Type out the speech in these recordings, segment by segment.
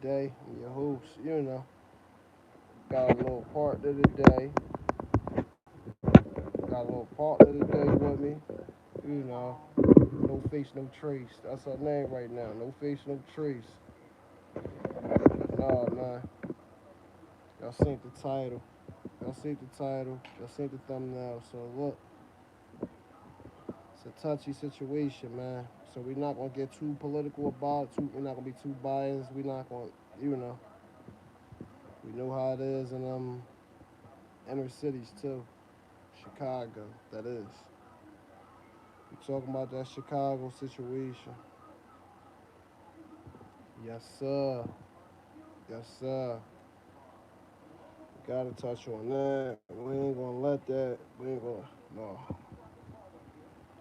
day. I'm your host, Got a little partner today. Got a little partner today with me. You know, no face, no trace. That's her name right now. No face, no trace. Nah, man. Y'all seen the title. Y'all seen the title. Y'all seen the thumbnail. So look, it's a touchy situation, man. So we're not gonna get too political about it. We're not gonna be too biased. We're not gonna, you know, we know how it is in inner cities too. Chicago, that is. We talking about that Chicago situation. Yes, sir. Yes, sir. We gotta touch on that. We ain't gonna let that. We ain't gonna no.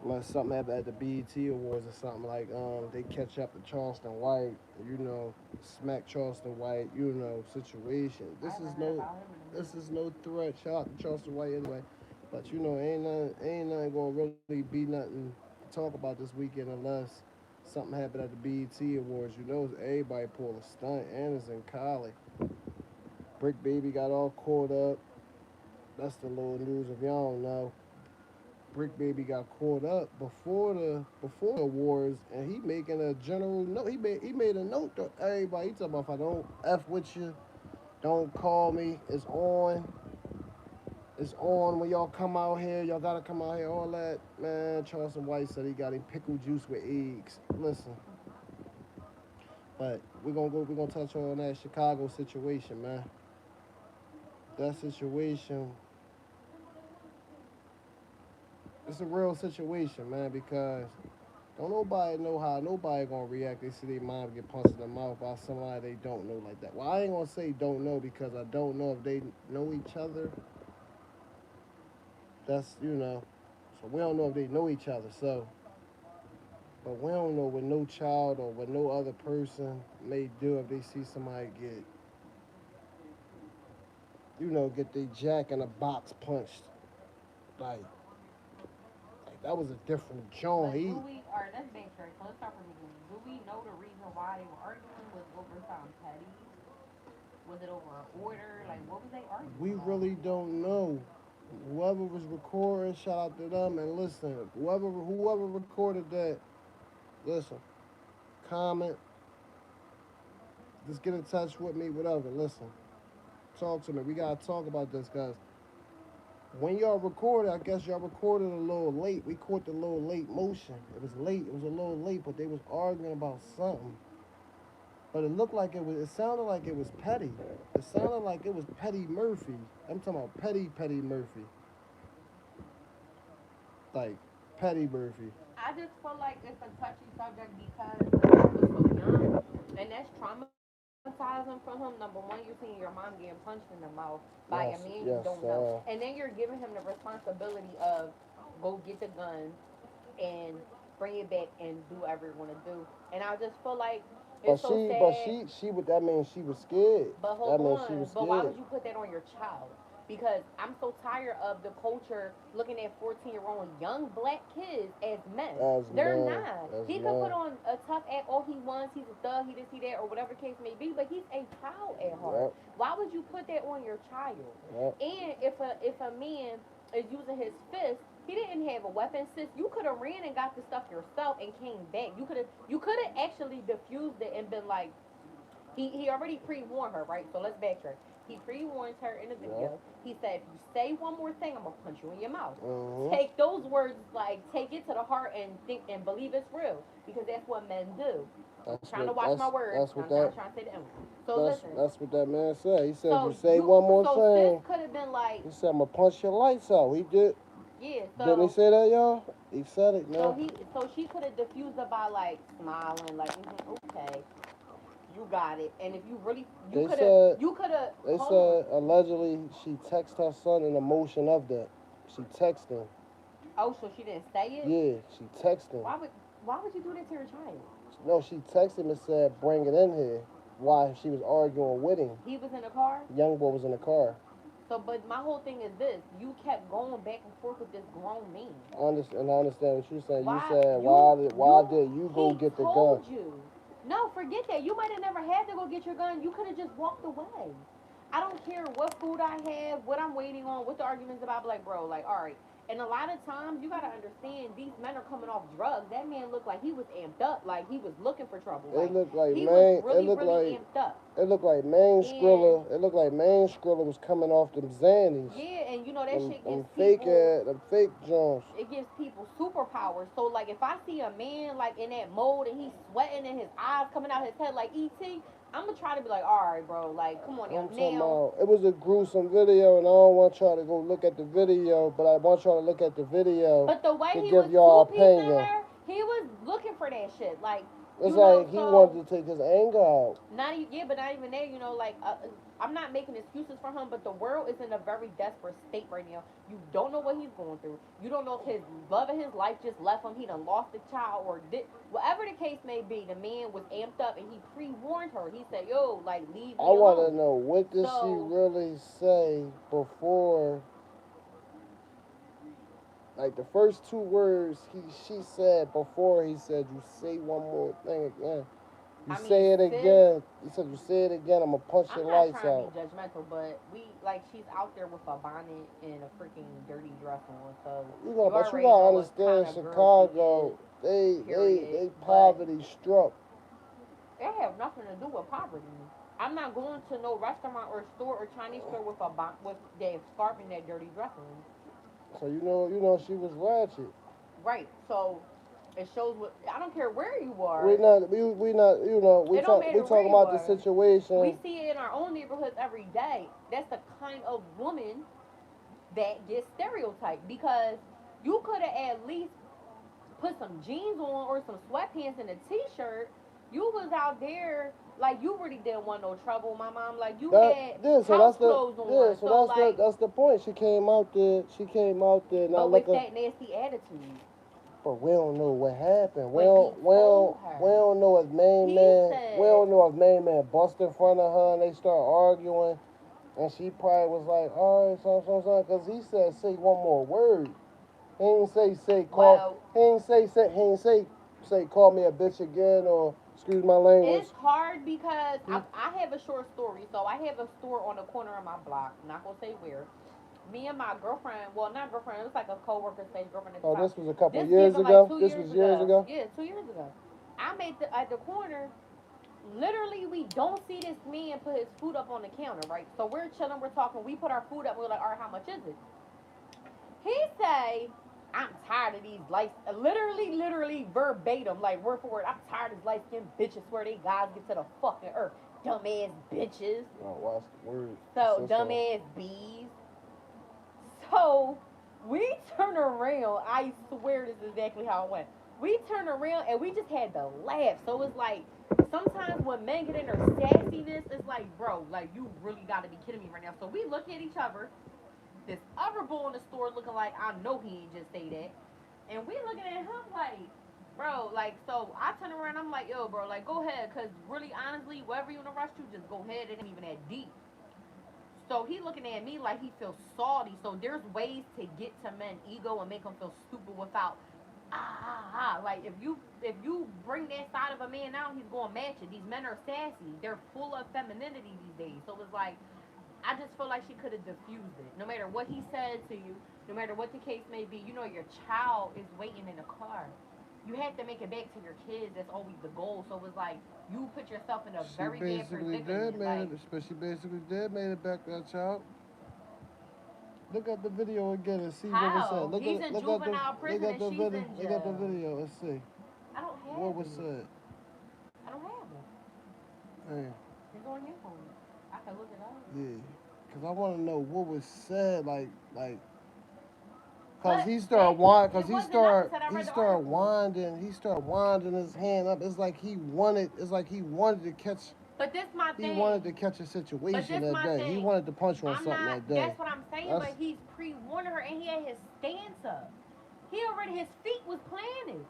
Unless something happen at the BET Awards or something like they catch up to Charleston White, smack Charleston White, situation. This is no threat. Shout out to Charleston White anyway. But ain't nothing gonna really be nothing to talk about this weekend unless something happened at the BET Awards. Everybody pulled a stunt and it's in Cali. Brick Baby got all caught up. That's the little news if y'all don't know. Brick Baby got caught up before the awards, and he making a general note. He made a note to everybody. He talking about if I don't f with you, don't call me. It's on. It's on when y'all come out here. Y'all gotta come out here. All that, man. Charleston White said he got a pickle juice with eggs. Listen, but we're gonna touch on that Chicago situation, man. That situation, it's a real situation, man, because don't nobody know how nobody gonna react. They see their mom get punched in the mouth by somebody they don't know like that. Well, I ain't gonna say don't know because I don't know if they know each other. That's. So we don't know if they know each other. So, but we don't know what no child or what no other person may do if they see somebody get their jack in a box punched. Like, like that was a different joint. But do we, or let's backtrack. So let's start from the beginning. Do we know the reason why they were arguing was over something petty? Was it over an order? Like, what was they arguing We about? really don't know. Whoever was recording, shout out to them and listen. Whoever recorded that, listen, comment, just get in touch with me, whatever. Listen, talk to me. We gotta talk about this, cause when y'all recorded, I guess y'all recorded a little late. We caught the little late motion. It was late. It was a little late, but they was arguing about something. But it looked like it was. It sounded like it was petty. It sounded like it was Petty Murphy. I'm talking about Petty Murphy, like Petty Murphy. I just feel like it's a touchy subject because the kid was so young, and that's traumatizing for him. Number one, you're seeing your mom getting punched in the mouth by a man you Yes, don't know, yes, and then you're giving him the responsibility of go get the gun and bring it back and do whatever you want to do. And I just feel like but it's so sad. she would. That means she was scared. But hold That means she on. was But why scared. would you put that on your child? Because I'm so tired of the culture looking at 14-year-old young black kids as men. As They're man, not. as He could put man. on a tough act all he wants. He's a thug. He this, he that, or whatever the case may be. But he's a child at heart. Yep, Why would you put that on your child? yep. And if a man is using his fist, he didn't have a weapon. Sis, you could have ran and got the stuff yourself and came back. You could have actually diffused it and been like, he already pre warned her, right? So let's backtrack. He pre warned her in the Yep. video. He said, if you say one more thing, I'm gonna punch you in your mouth. Mhm. Take those words, like take it to the heart and think and believe it's real, because that's what men do. I'm That's trying to what watch my words. that's what I'm that not trying to say the N word. So listen. that's what that man said. He said, "You So say one more sis thing." could have been like, He said, "I'm gonna punch your lights out." He did. yeah. Didn't he say that, y'all? He said it, man. So she could have diffused it by like smiling, like, okay, you got it. And if you really, They said you could have, they hold on. said allegedly she texted her son in the motion of that. She texted him. Oh, so she didn't say it? Yeah, she texted him. Why would you do that to your child? No, she texted him and said, "Bring it in here." Why she was arguing with him. He was in the car. Young boy was in the car. So, but my whole thing is this: you kept going back and forth with this grown man. I understand what you're saying. You Why said, you why did you go he get the gun? told you? No, forget that. You might have never had to go get your gun. You could have just walked away. I don't care what food I have, what I'm waiting on, what the argument's about. But like, bro, like, all right. And a lot of times, you gotta understand, these men are coming off drugs. That man looked like he was amped up, like he was looking for trouble, It like looked like he was man. It really, looked really like amped up. it looked like Main And Skrilla. It looked like Main Skrilla was coming off them Xannies. yeah, and you know that Them, shit gives them fake people them fake Jones. it gives people superpowers. So like if I see a man like in that mode and he's sweating and his eyes coming out his head like ET, I'm gonna try to be like, all right, bro, like come on I'm now. talking Now, about it was a gruesome video, and I don't want y'all to go look at the video, but I want y'all to look at the video but the way to he give was y'all two piecing opinion. her, he was looking for that shit. Like It's you know, like he so wanted to take his anger out. not even yeah, but not even there. You know, like I'm not making excuses for him, but the world is in a very desperate state right now. You don't know what he's going through. You don't know if his love of his life just left him. He done lost a child or did whatever the case may be. The man was amped up and he pre-warned her. He said, "Yo, like leave I me want to alone." know, what did she So really say before, like the first two words she said before he said, "You say one more thing again. You I mean, say it sis, again." He said, "You say it again, I'm gonna punch I'm your not lights trying to out." be judgmental, but we like she's out there with a bonnet and a freaking dirty dress on, so you But you already gotta know what kind understand, of girl she is. Chicago, Period. they But poverty struck. it have nothing to do with poverty. I'm not going to no restaurant or store or Chinese store with with that scarf and that dirty dress on. So she was ratchet. Right. So it shows what I don't care where you We are. not we not It don't we matter where talking you about the are. We situation. see it in our own neighborhoods every day. That's the kind of woman that gets stereotyped because you could have at least put some jeans on or some sweatpants and a t-shirt. You was out there like you really didn't want no trouble, my mom. Like you That had yeah, so house that's the clothes yeah, on. so So like, that's the point. She came out there not but with looking. that nasty attitude. But we don't know what happened. But he told We her. don't know if He we said, don't know if main man bust in front of her and they start arguing, and she probably was like, all right, because he said say one more word. He ain't say call. well, He ain't say call me a bitch again or excuse my language. it's hard because He, I have a short story. So I have a store on the corner of my block. I'm not gonna say where. Me and my girlfriend, well, not girlfriend, it was like a co-worker stage girlfriend at the oh, time. this was a couple This years given like ago. two This years was years ago. ago. Yeah, 2 years ago. I'm at the corner. Literally, we don't see this man put his food up on the counter, right? So we're chilling, we're talking. We put our food up. We're like, all right, how much is it? He say, I'm tired of these light, literally verbatim, like word for word. I'm tired of these light skinned bitches. Swear they guys get to the fucking earth. Dumbass bitches. Oh, watch the word. So dumbass bees. So we turn around. I swear this is exactly how it went. We turn around and we just had to laugh. So it's like sometimes when men get in their sassiness, it's like, bro, like you really gotta be kidding me right now. So we look at each other. This other bull in the store looking like I know he ain't just say that. And we looking at him like, bro, like so I turn around, I'm like, yo, bro, like go ahead, cause really honestly, whatever you in a rush to, just go ahead. It ain't even that deep. So he looking at me like he feels salty. So there's ways to get to men ego and make them feel stupid without Like if you bring that side of a man out, he's gonna match it. These men are sassy. They're full of femininity these days. So it's like I just feel like she could have diffused it. No matter what he said to you, no matter what the case may be, you know your child is waiting in the car. You have to make it back to your kids. That's always the goal. So it's like you put yourself in a She very bad basically did predicament. made Like it, but she basically did made it back that child. Look at the video again and see what was said. how? He's in juvenile prison and she's in Look at the jail. video and see I don't what have was it. said. I don't have it. Hey, It's on your phone. I can look it up. yeah, because I want to know what was said. Like, cause But he started that whining. it wasn't nothing said. I read the article. He started winding his hand up. It's like he wanted. It's like he wanted to catch. But this my He thing. wanted to catch a But situation this that my day. He thing. wanted to punch you on I'm something not. that day. That's what I'm saying. That's, But he's pre-warning her, and he had his stance up. He already his feet was planted.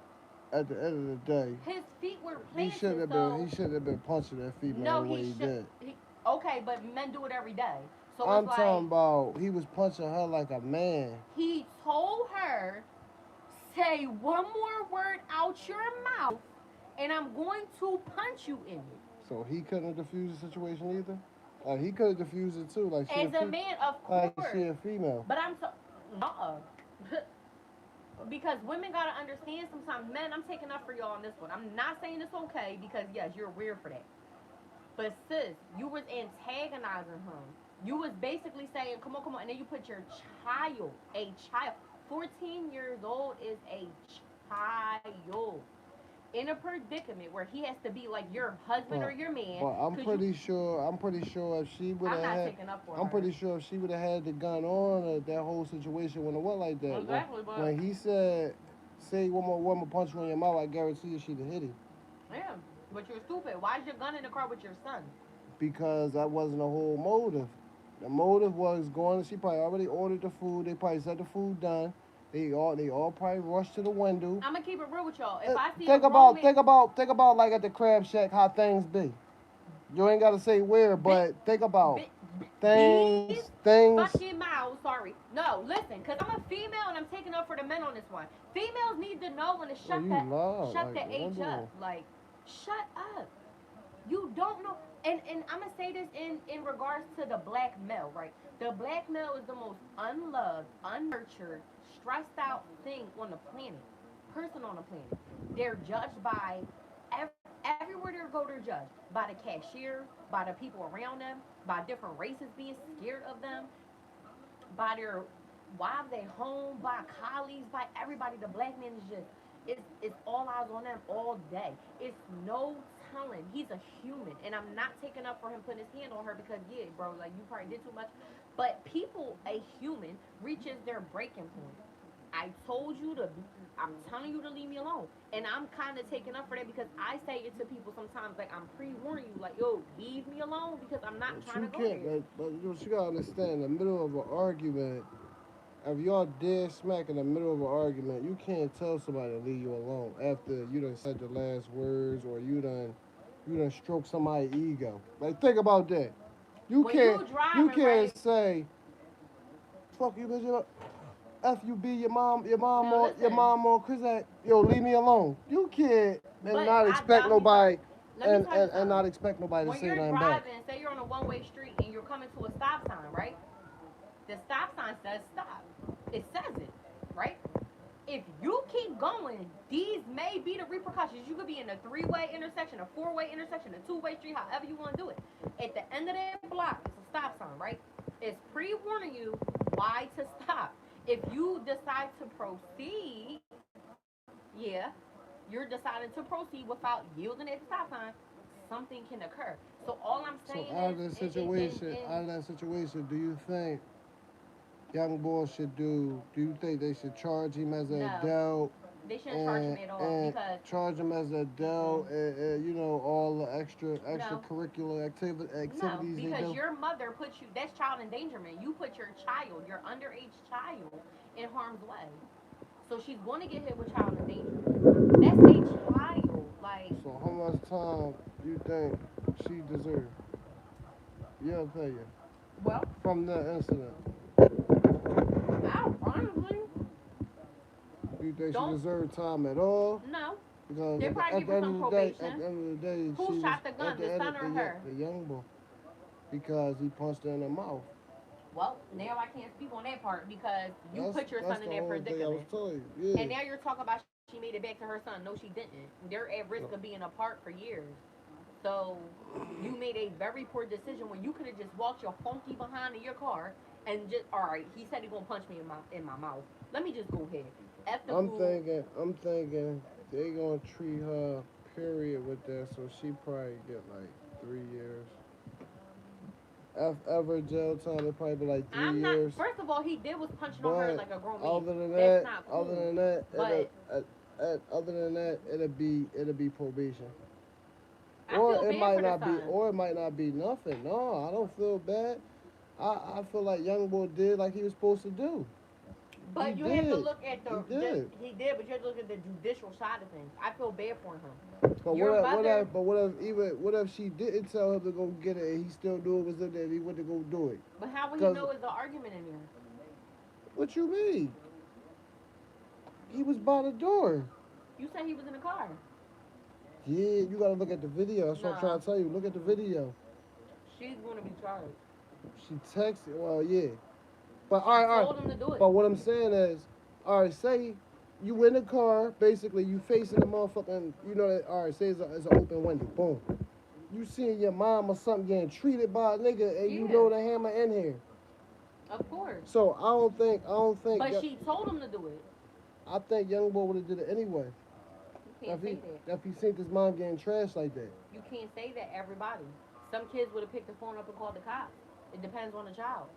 at the end of the day, His feet were he planted. should have So been. He should have been punching that female no, the way he he should. did. Okay, but men do it every day. So it's I'm like talking about he was punching her like a man. he told her, say one more word out your mouth, and I'm going to punch you in it. So he couldn't have diffused the situation either. Like he could have diffused it too. As a man, of like course. she a female. But I'm so uh because women gotta understand sometimes. Men, I'm taking up for y'all on this one. I'm not saying it's okay because yes, you're weird for that. But sis, you was antagonizing him. You was basically saying, come on, and then you put your child, 14 years old is a child in a predicament where he has to be like your husband or But your man. but I'm pretty sure if she would I'm have not had, taking up for I'm her. pretty sure if she would have had the gun on, that whole situation wouldn't have went like that. Exactly, but When he said, "Say one more woman punch you in your mouth," I guarantee you she'd have hit him. yeah, but you're stupid. Why is your gun in the car with your son? Because that wasn't the whole motive. The motive was going. She probably already ordered the food. They probably said the food done. They all probably rushed to the window. I'm gonna keep it real with y'all. If I see Think a grown about man, like at the crab shack how things be. You ain't gotta say where, but think about these things. fucking mouths. Sorry, no, listen, cause I'm a female and I'm taking up for the men on this one. Females need to know when to Oh, you loud, shut like, the H up. Like, shut up. You don't know. And I'm gonna say this in regards to the black male, right? The black male is the most unloved, unnurtured, stressed out thing on the planet, person on the planet. They're judged by everywhere they go. They're judged by the cashier, by the people around them, by different races being scared of them, by their wives at home, by colleagues, by everybody. The black man is just it's all eyes on them all day. It's no telling. He's a human, and I'm not taking up for him putting his hand on her because yeah, bro, like you probably did too much. But people, a human reaches their breaking point. I told you to. I'm telling you to leave me alone, and I'm kind of taking up for that because I say it to people sometimes. Like I'm pre-warning you, like yo, leave me alone because I'm not But trying you to go can't. there. But you gotta understand. In the middle of an argument, if y'all dead smack in the middle of an argument, you can't tell somebody to leave you alone after you done said the last words or you done stroke somebody's ego. Like think about that. You When can't you you driving, can't right? say fuck you, bitch. FUB your Listen. mom on Chris at yo leave me alone. You can't and But not I expect doubt he said nobody it. Let me tell you and something. not expect nobody to When say you're nothing back. driving, say you're on a one-way street and you're coming to a stop sign, right? The stop sign says stop. It says it, right? If you keep going, these may be the repercussions. You could be in a three-way intersection, a four-way intersection, a two-way street, however you want to do it. At the end of that block, it's a stop sign, right? It's pre-warning you why to stop. If you decide to proceed, yeah, you're deciding to proceed without yielding at the stop sign, something can occur. So all I'm So saying is, out of that situation, do you think young boy should do you think they should charge him as an no, adult they shouldn't charge him at all and because charge him as an adult and all the no, extracurricular no, activities they because do? your mother put you. That's child endangerment. You put your child, your underage child, in harm's way. So she's going to get hit with child endangerment. That's a child. Like, So how much time you think she deserves? Your opinion well, from that incident. I honestly Do you think she don't deserved time at all? know. Because They probably at give the her end some of the day, probation. she Who was shot the at gun, the the end son of or her? the young boy because he punched her in the mouth. Well, now I can't speak on that part because you That's put your that's son in the that whole thing I was predicament. telling you. Yeah. And now you're talking about she made it back to her son. No, she didn't. They're at risk of being apart for years. So you made a very poor decision when you could have just walked your funky behind in your car and just all right. He said he gonna punch me in my mouth. Let me just go ahead. F the food. I'm thinking they gonna treat her period with that, so she probably get like 3 years. If ever jail time, it probably be like three I'm not. years. First of all, he did was punching on her But like a grown man. other than That's that, not other cool. than that, But other than that, it'll be probation. I feel bad for the son. Or it might not be nothing. No, I don't feel bad. I feel like Young Boy did like he was supposed to do. He But you have to did. look at He the did. he did, but you have to look at the judicial side of things. I feel bad for him. But Your mother, what if she didn't tell him to go get it and he still knew it was in there and he went to go do it? but how would he Cause know is the argument in there? what you mean? He was by the door. You said he was in the car. Yeah, you gotta look at the video. That's what I'm trying No. to tell you. Look at the video. She's gonna be charged. She texted. Well, yeah. But She all right. told him to do it. But what I'm saying is, all right. Say you in the car. Basically, you facing the motherfucking. You know that. All right. Say it's an open window. Boom. You seeing your mom or something getting treated by a nigga, and you Yeah, know the hammer in here. of course. So I don't think. But she told him to do it. I think young boy would have did it anyway. You can't say that. If he seen his mom getting trashed like that. You can't say that, everybody. Some kids would have picked the phone up and called the cops. It depends on the child.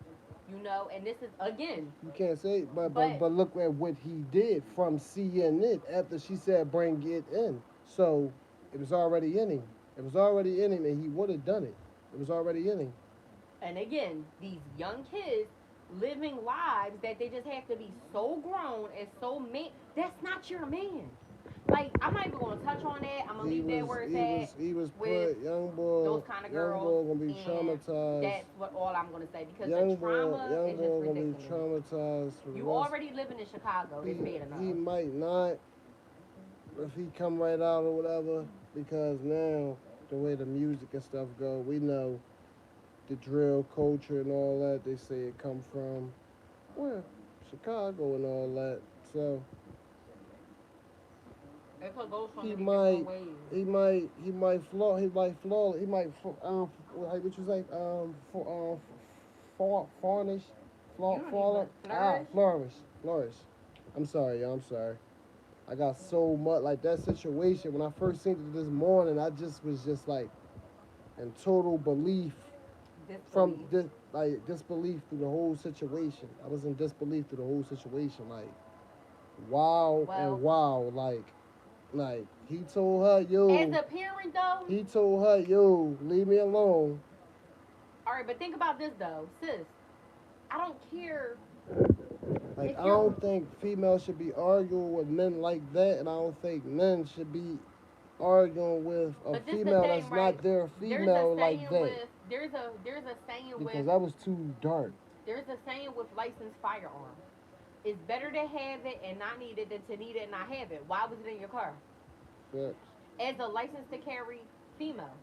You know, and this is again. You can't say, But but look at what he did from seeing it after she said bring it in. So it was already in him. It was already in him, and he would have done it. It was already in him. and again, these young kids living lives that they just have to be so grown and so man. That's not your man. Like, I'm not even gonna touch on that. I'm gonna leave that where it's at. He was With put young boy. those kind of Young girls, boy gonna be and traumatized. that's what all I'm gonna say, because Young the trauma young is just boy gonna be ridiculous. traumatized for the You rest. already living in Chicago. It's bad enough. He might not if he come right out or whatever, because now the way the music and stuff go, we know the drill culture and all that. They say it come from well, Chicago and all that. So It could go so he many might, different ways. he might what you say farnish, You don't fall, even flourish. flourish. I'm sorry, y'all. I'm sorry. I got so much like that situation when I first seen it this morning. I just was just like in total belief from Disbelief. this like disbelief through the whole situation. I was in disbelief through the whole situation. Like wow Well, and wow. Like he told her, yo. as a parent, though, He told her, yo, leave me alone. all right, but think about this though, sis. I don't care Like, if I you're. don't think females should be arguing with men like that, and I don't think men should be arguing with a But this the female thing, that's right? not their There's a female like saying that. with there's a saying Because with that was too dark. there's a saying with licensed firearms. It's better to have it and not need it than to need it and not have it. Why was it in your car? Facts. As a license to carry female,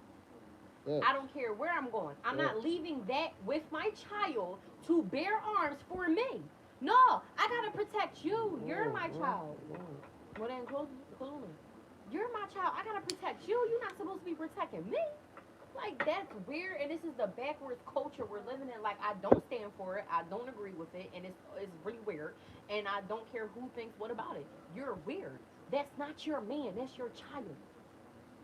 Facts. I don't care where I'm going. I'm not Facts. leaving that with my child to bear arms for me. No, I gotta protect you. You're my child. Well then, close me. You're my child. I gotta protect you. You're not supposed to be protecting me. Like, that's weird, and this is the backwards culture we're living in. Like, I don't stand for it. I don't agree with it, and it's really weird. And I don't care who thinks what about it. You're weird. That's not your man. That's your child.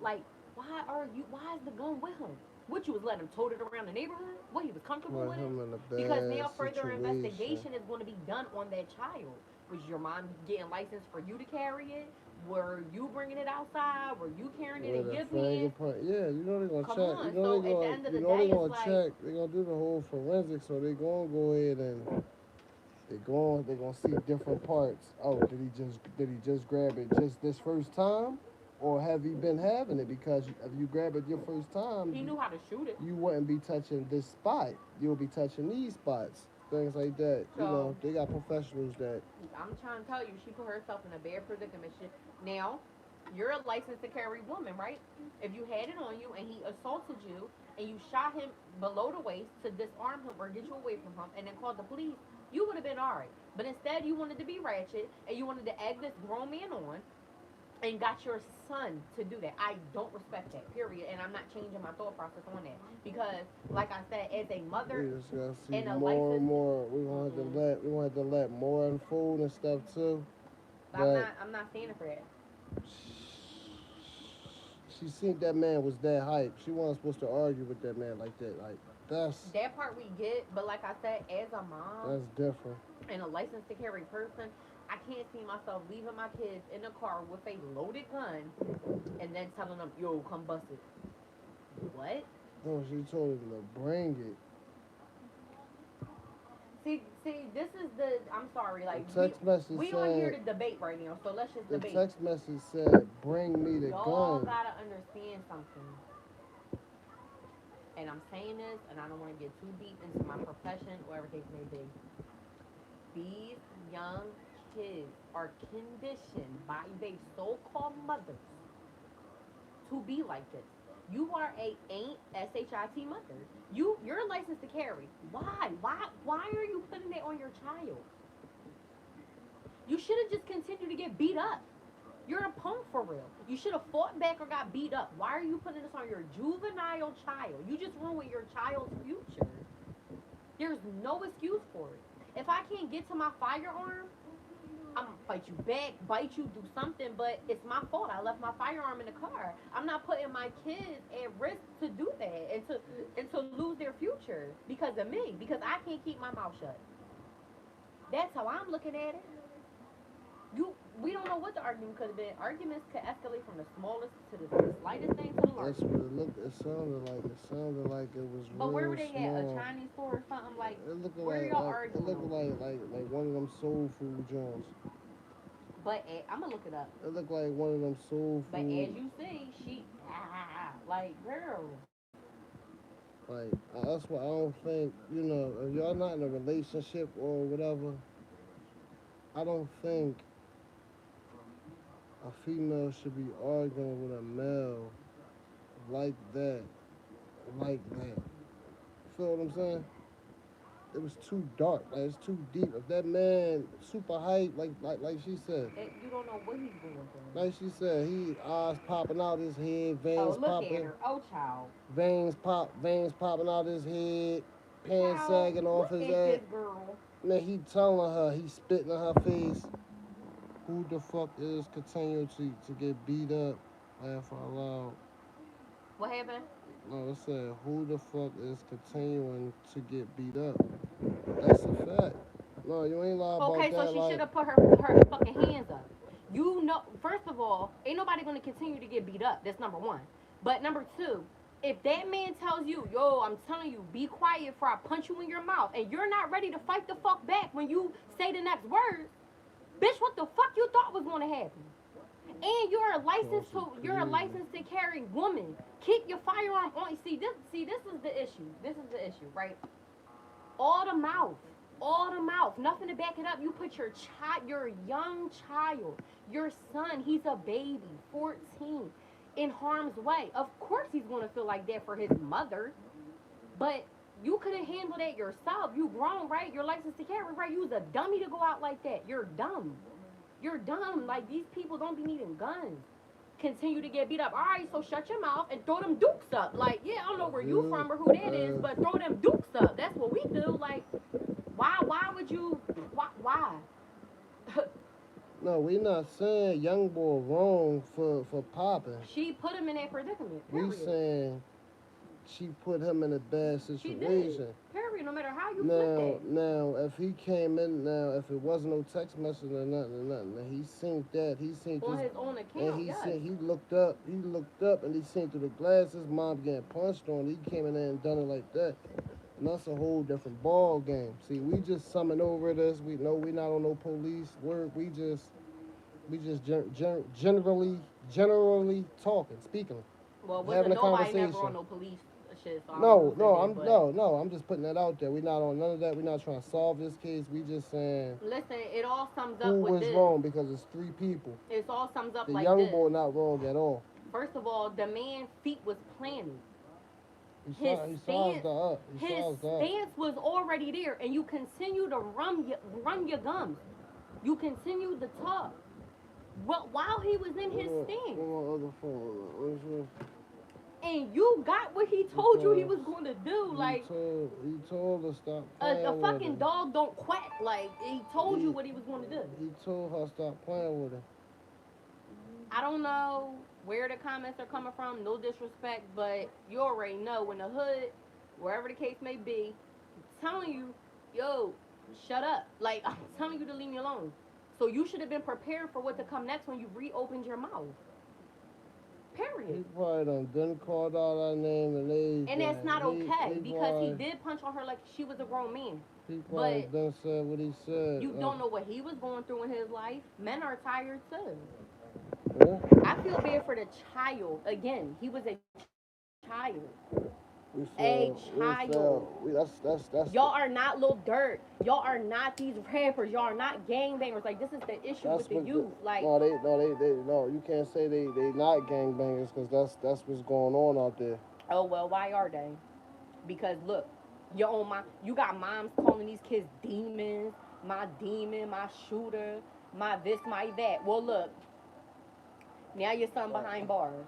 Like, why is the gun with him? What, you was letting him tote it around the neighborhood? What, he was comfortable Put with it? him in a Because bad now further situation. investigation is going to be done on that child. Was your mom getting licensed for you to carry it? Were you bringing it outside? Were you carrying it With in a your pants? fingerprint. Yeah, you know they're gonna Come check. on. So at the end of You the know day, they're it's gonna like, check. They're gonna do the whole forensics, so they're gonna go ahead and they're gonna see different parts. Oh, did he just grab it just this first time, or have he been having it? Because if you grab it your first time, he knew how to shoot it. you wouldn't be touching this spot. You'll be touching these spots, things like that. You So know, they got professionals that. I'm trying to tell you, she put herself in a bad predicament. Now, you're a licensed to carry woman, right? If you had it on you and he assaulted you and you shot him below the waist to disarm him or get you away from him and then called the police, you would have been all right. But instead, you wanted to be ratchet and you wanted to egg this grown man on and got your son to do that. I don't respect that, period. And I'm not changing my thought process on that. Because, like I said, as a We mother just gotta see and a more and licensed. more. We gonna have to let more unfold and stuff too. But I'm not standing for that. she seen that man was that hype. She wasn't supposed to argue with that man like that. Like That part we get, but like I said, as a mom that's different. and a licensed to carry person, I can't see myself leaving my kids in a car with a loaded gun and then telling them, "Yo, come bust it." What? No, she told him to bring it. See, this is the. I'm sorry, like The text message we on here to said. debate right now, so let's just The debate. text message said, "Bring me the Y'all gun." gotta understand something, and I'm saying this, and I don't want to get too deep into my profession, whatever the case may be. These young kids are conditioned by their so-called mothers to be like this. You are a ain't shit mother. You're licensed to carry. Why? Why are you putting it on your child? You should have just continued to get beat up. You're a punk for real. You should have fought back or got beat up. Why are you putting this on your juvenile child? You just ruined your child's future. There's no excuse for it. If I can't get to my firearm, I'm gonna fight you back, bite you, do something, but it's my fault. I left my firearm in the car. I'm not putting my kids at risk to do that and to lose their future because of me, because I can't keep my mouth shut. That's how I'm looking at it. We don't know what the argument could have been. Arguments could escalate from the smallest to the slightest thing to the That's largest. what it looked. It sounded like. It sounded like it was But where real were they at? A small. Chinese store or something? Like, It looked where like, y'all it arguing looked over? like one of them soul food joints. But I'm gonna look it up. It looked like one of them soul But food. as you see, she like girl. Like that's why I don't think if y'all not in a relationship or whatever. I don't think a female should be arguing with a male like that, like that. Feel what I'm saying? It was too dark. Like it's too deep. If that man super hype, like she said, You don't know what he's going through. like she said, he eyes popping out his head, Oh, veins look at popping, her. Oh, child. veins popping out his head, pants Child, sagging off look his at ass. this girl. Man, he telling her, he spitting in her face. Who the fuck is continuing to get beat up? Laugh out loud. What happened? No, it said, who the fuck is continuing to get beat up? That's a fact. No, you ain't lie about Okay, that. so she Like, should have put her fucking hands up. You know, first of all, ain't nobody gonna continue to get beat up. That's number one. But number two, if that man tells you, yo, I'm telling you, be quiet before I punch you in your mouth, and you're not ready to fight the fuck back when you say the next word, bitch, what the fuck you thought was gonna happen? And you're a licensed to carry woman. Keep your firearm on. This is the issue. This is the issue, right? All the mouth. All the mouth. Nothing to back it up. You put your young child, your son, he's a baby, 14, in harm's way. Of course he's gonna feel like that for his mother. But you could have handled that yourself. You grown, right? You're licensed to carry, right? You was a dummy to go out like that. You're dumb. You're dumb. Like, these people don't be needing guns. Continue to get beat up. All right, so shut your mouth and throw them dukes up. Like, yeah, I don't know where you from or who that is, but throw them dukes up. That's what we do. Like, why would you, why? no, we not saying young boy wrong for popping. She put him in that predicament, We period. saying she put him in a bad She situation. did, period, no matter how you flip Now, if he came in, if it wasn't no text message or nothing, and he seen that, he seen it. On this, his own and account, yes. he looked up, and he seen through the glass, his mom getting punched on, he came in there and done it like that. And that's a whole different ball game. See, we just summing over this. We know we not on no police work. We just generally talking, speaking. Well, having wasn't a nobody never conversation. on no police shit, so I No, don't know no, what I'm they did, no, I'm just putting that out there. We not on none of that. We not trying to solve this case. We just saying Listen, it all sums up who with was this. wrong because it's three people. It all sums up The like young this. boy not wrong at all. First of all, the man's feet was planted. He His sized her up. He His sized her up. stance was already there, and you continue to run your gums. You continue to talk. Well, while he was in his stance, Other phone. and you got what he told you he was going to do. Like, he told her stop playing a with fucking him. dog don't quack. Like, he told you what he was going to do. He told her stop playing with him. I don't know where the comments are coming from. No disrespect, but you already know when the hood, wherever the case may be, telling you, yo, shut up. Like, I'm telling you to leave me alone. So you should have been prepared for what to come next when you reopened your mouth. He Period. probably done called out our name and age. And that's not okay because he probably- did punch on her like she was a grown man. He probably but done said what he said. You don't know what he was going through in his life. Men are tired too. Yeah. I feel bad for the child. Again, he was a child. A We child. fell. That's Y'all are not Lil Durk. Y'all are not these rappers. Y'all are not gangbangers. Like, this is the issue that's with the what the, youth. Like, no, you can't say they not gangbangers because that's what's going on out there. oh well, why are they? Because look, you got moms calling these kids demons, my demon, my shooter, my this, my that. Well, look, now your son behind bars.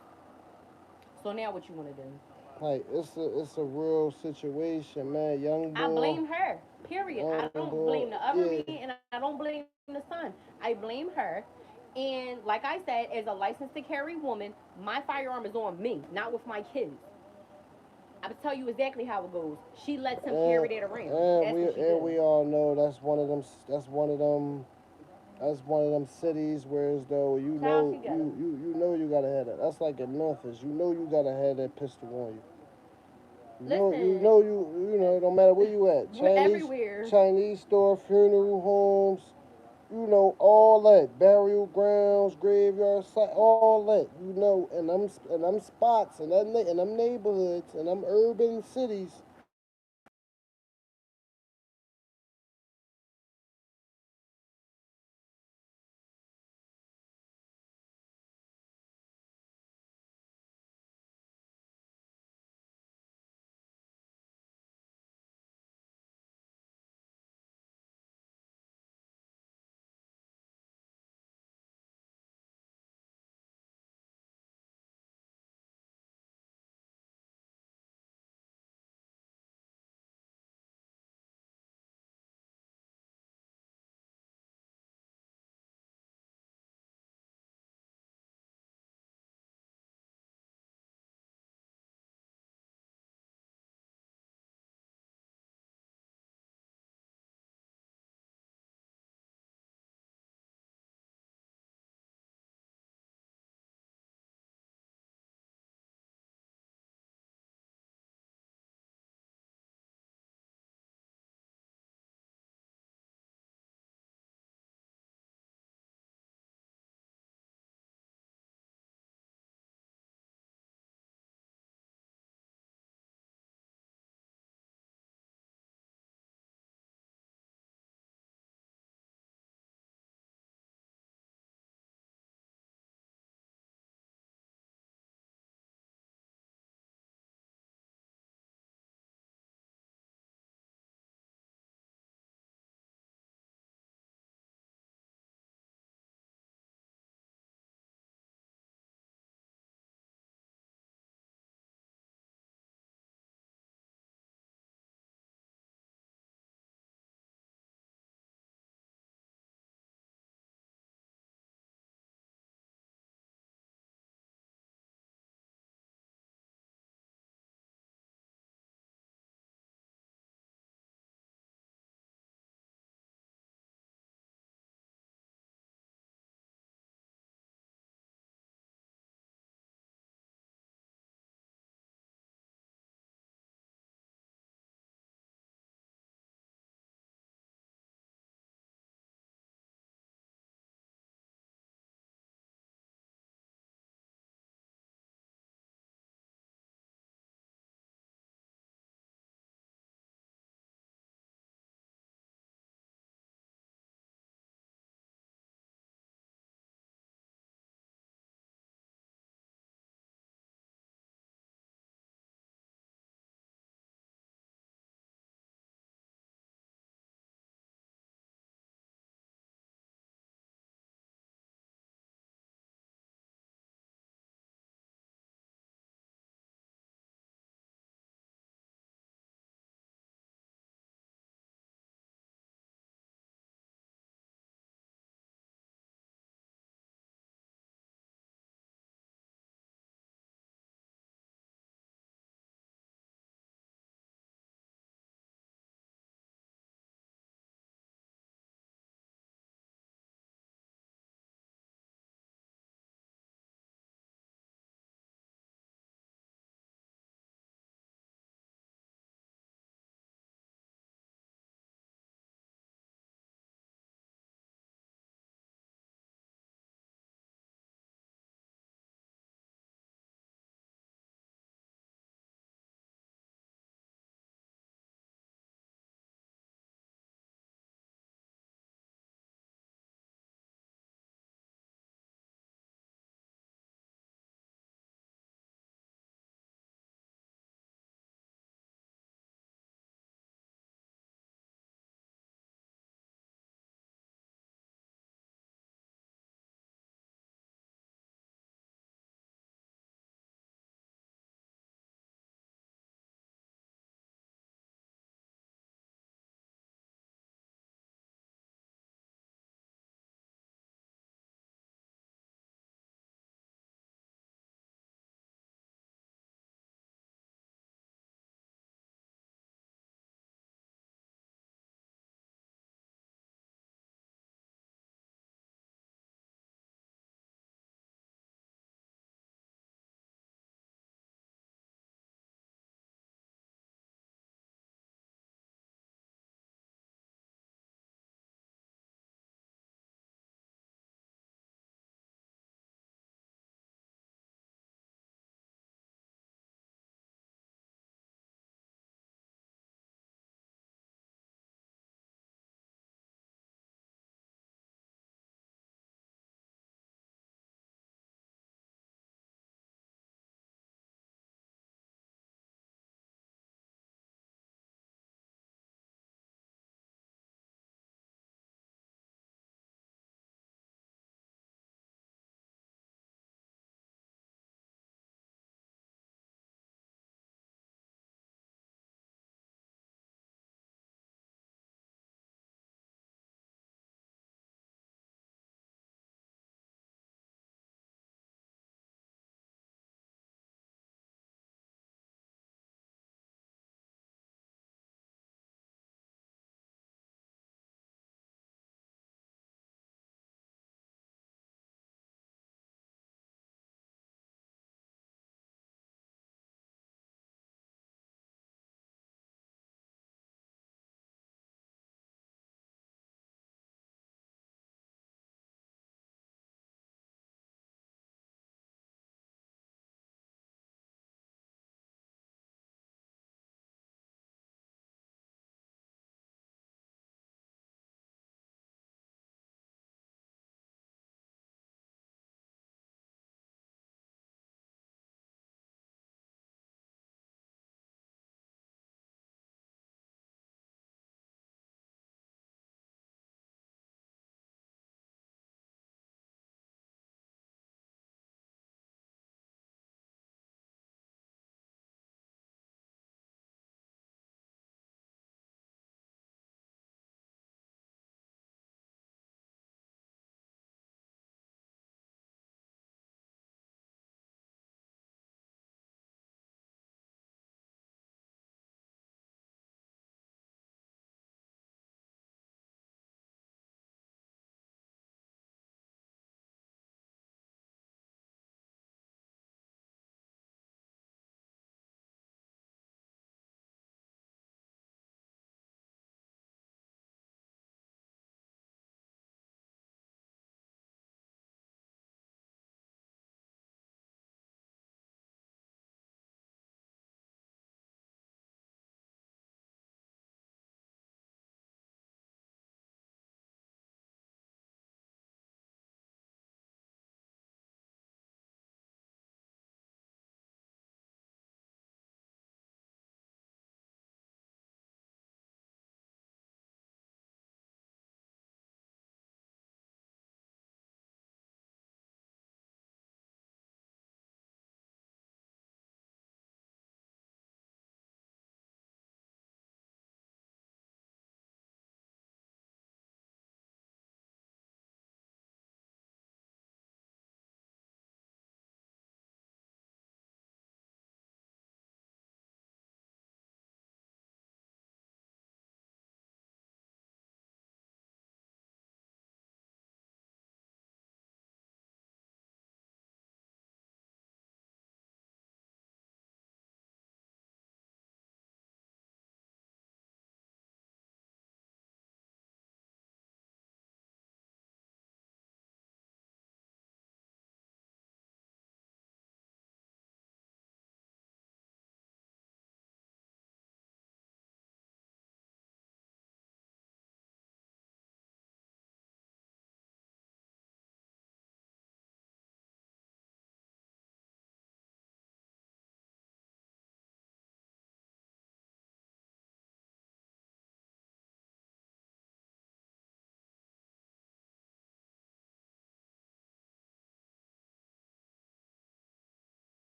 So now what you want to do? Like it's a real situation, man. I blame her. Period. I Young don't boy, blame the other yeah. man and I don't blame the son. I blame her. And like I said, as a licensed to carry woman, my firearm is on me, not with my kids. I will tell you exactly how it goes. She lets him carry And that around. and That's we what she and does. we all know that's one of them cities where as though Child, she got him. you gotta have that. That's like in Memphis. You gotta have that pistol on you. Listen, No matter where you at. we're everywhere. Chinese store, funeral homes, all that. Burial grounds, graveyard site, all that. And them spots and them neighborhoods and them urban cities. You gotta have that pistol on you.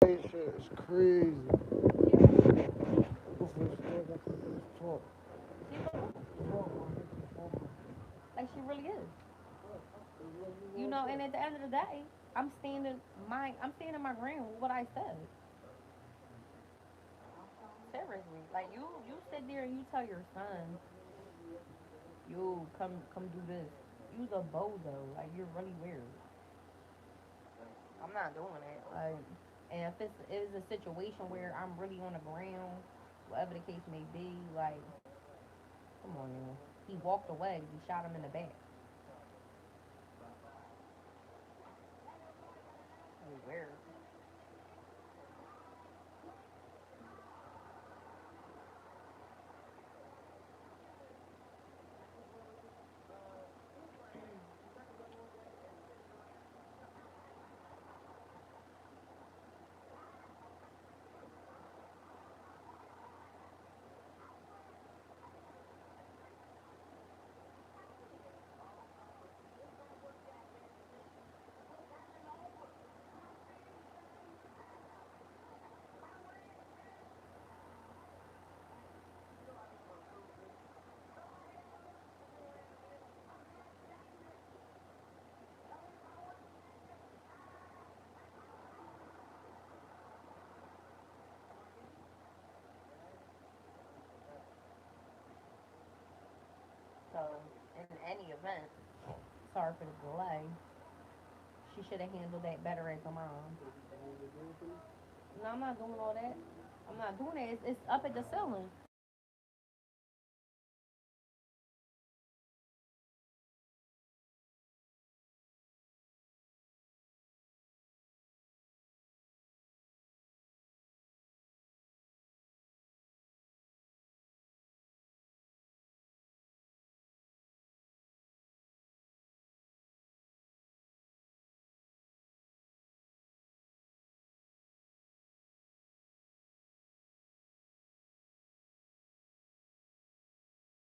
Hey, shit is crazy. Like she really is. You know, and at the end of the day, I'm standing my ground with what I said. Seriously. Like you sit there and you tell your son, yo, come do this. You's a bozo. Like you're really weird. I'm not doing it. Like, and if it is a situation where I'm really on the ground, whatever the case may be, like, come on now. He walked away. We shot him in the back. Weird. So, in any event, sorry for the delay. She should have handled that better as a mom. No, I'm not doing all that. I'm not doing that. It's up at the ceiling.